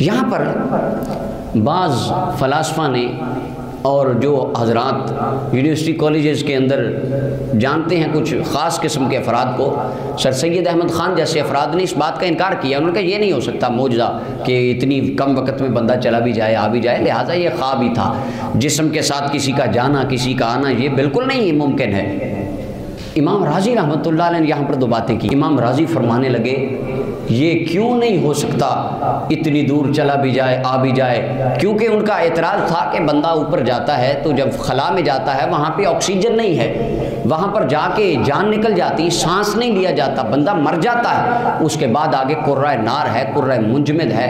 یہاں پر بعض فلاسفہ نے اور جو حضرات یونیورسٹی کالجز کے اندر جانتے ہیں کچھ خاص قسم کے افراد کو، سر سید احمد خان جیسے افراد نے اس بات کا انکار کیا. انہوں نے کہا یہ نہیں ہو سکتا معجزہ کہ اتنی کم وقت میں بندہ چلا بھی جائے آ بھی جائے، لہٰذا یہ خواب ہی تھا. جسم کے ساتھ کسی کا جانا کسی کا آنا یہ بالکل نہیں ممکن ہے. امام راضی رحمۃ اللہ علیہ نے یہاں پر دو باتیں کی. امام راضی فرمانے لگے یہ کیوں نہیں ہو سکتا اتنی دور چلا بھی جائے آ بھی جائے، کیونکہ ان کا اعتراض تھا کہ بندہ اوپر جاتا ہے تو جب خلا میں جاتا ہے وہاں پہ آکسیجن نہیں ہے، وہاں پر جا کے جان نکل جاتی، سانس نہیں لیا جاتا، بندہ مر جاتا ہے. اس کے بعد آگے قرۂ نار ہے، قرۂ منجمد ہے،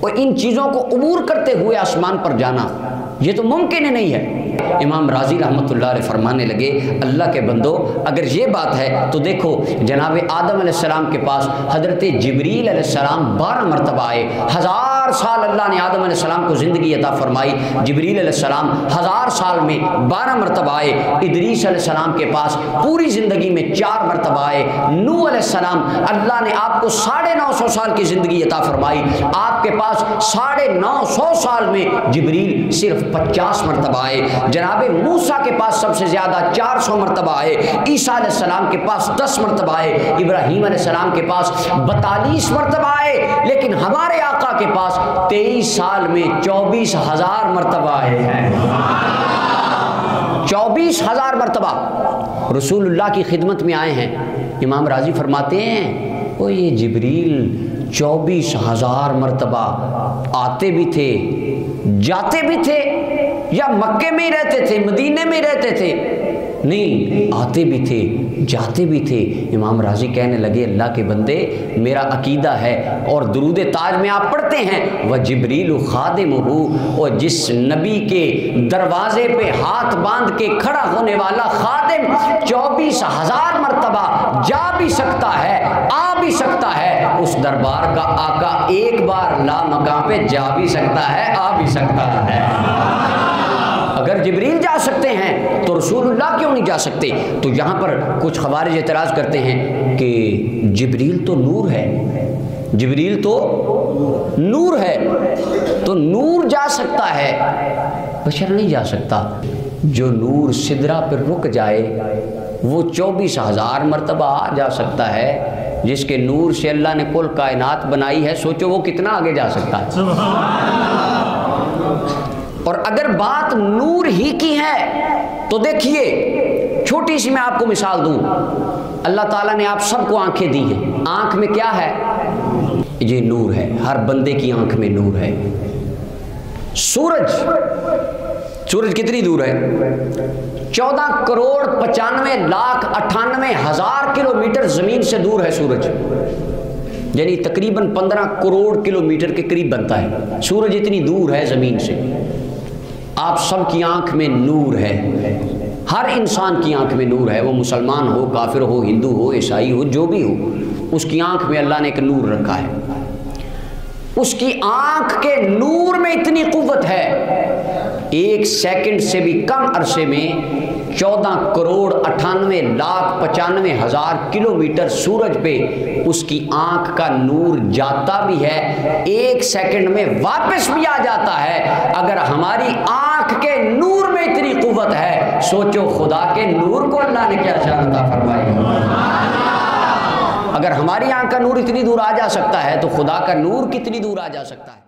اور ان چیزوں کو عبور کرتے ہوئے آسمان پر جانا یہ تو ممکن ہی نہیں ہے. امام راضی رحمۃ اللہ علیہ فرمانے لگے اللہ کے بندو اگر یہ بات ہے تو دیکھو جناب آدم علیہ السلام کے پاس حضرت جبریل علیہ السلام 12 مرتبہ آئے. 1000 سال اللہ نے آدم علیہ السلام کو زندگی عطا فرمائی، جبریل علیہ السلام 1000 سال میں 12 مرتبہ آئے. ادریس علیہ السلام کے پاس پوری زندگی میں 4 مرتبہ آئے. نوح علیہ السلام اللہ نے آپ کو 950 سال کی زندگی عطا فرمائی، آپ کے پاس 950 سال میں جبریل صرف 50 مرتبہ آئے. جناب موسیٰ کے پاس سب سے زیادہ 400 مرتبہ آئے. عیسیٰ علیہ السلام کے پاس 10 مرتبہ آئے. ابراہیم علیہ السلام کے پاس 42 مرتبہ آئے. لیکن ہمارے آقا کے پاس 23 سال میں 24,000 مرتبہ آئے ہیں. 24,000 مرتبہ رسول اللہ کی خدمت میں آئے ہیں. امام راضی فرماتے ہیں وہ یہ جبریل 24,000 مرتبہ آتے بھی تھے جاتے بھی تھے، یا مکے میں ہی رہتے تھے مدینے میں ہی رہتے تھے؟ نہیں، آتے بھی تھے جاتے بھی تھے. امام راضی کہنے لگے اللہ کے بندے میرا عقیدہ ہے اور درود تاج میں آپ پڑھتے ہیں وجبریل خادمہ، اور جس نبی کے دروازے پہ ہاتھ باندھ کے کھڑا ہونے والا خادم 24,000 مرتبہ جا بھی سکتا ہے آ بھی سکتا ہے، اس دربار کا آقا ایک بار لا مقام پہ جا بھی سکتا ہے آ بھی سکتا ہے. اگر جبریل جا سکتے ہیں تو رسول اللہ کیوں نہیں جا سکتے؟ تو یہاں پر کچھ خوارج اعتراض کرتے ہیں کہ جبریل تو نور ہے، جبریل تو نور ہے، تو نور جا سکتا ہے بشر نہیں جا سکتا. جو نور سدرہ پر رک جائے وہ 24,000 مرتبہ آ جا سکتا ہے. جس کے نور سے اللہ نے کل کائنات بنائی ہے، سوچو وہ کتنا آگے جا سکتا ہے. اور اگر بات نور ہی کی ہے تو دیکھیے چھوٹی سی میں آپ کو مثال دوں. اللہ تعالیٰ نے آپ سب کو آنکھیں دی ہیں، آنکھ میں کیا ہے؟ یہ نور ہے، ہر بندے کی آنکھ میں نور ہے. سورج کتنی دور ہے؟ 14,95,98,000 کلومیٹر زمین سے دور ہے سورج، یعنی تقریباً 15 کروڑ کلومیٹر کے قریب بنتا ہے. سورج اتنی دور ہے زمین سے. آپ سب کی آنکھ میں نور ہے، ہر انسان کی آنکھ میں نور ہے، وہ مسلمان ہو کافر ہو ہندو ہو عیسائی ہو جو بھی ہو، اس کی آنکھ میں اللہ نے ایک نور رکھا ہے. اس کی آنکھ کے نور میں اتنی قوت ہے 1 سیکنڈ سے بھی کم عرصے میں 14,98,95,000 کلومیٹر سورج پہ اس کی آنکھ کا نور جاتا بھی ہے، 1 سیکنڈ میں واپس بھی آ جاتا ہے. اگر ہماری آنکھ کے نور میں اتنی قوت ہے، سوچو خدا کے نور کو اللہ نے کیا شان عطا فرمائی. اگر ہماری آنکھ کا نور اتنی دور آ جا سکتا ہے تو خدا کا نور کتنی دور آ جا سکتا ہے.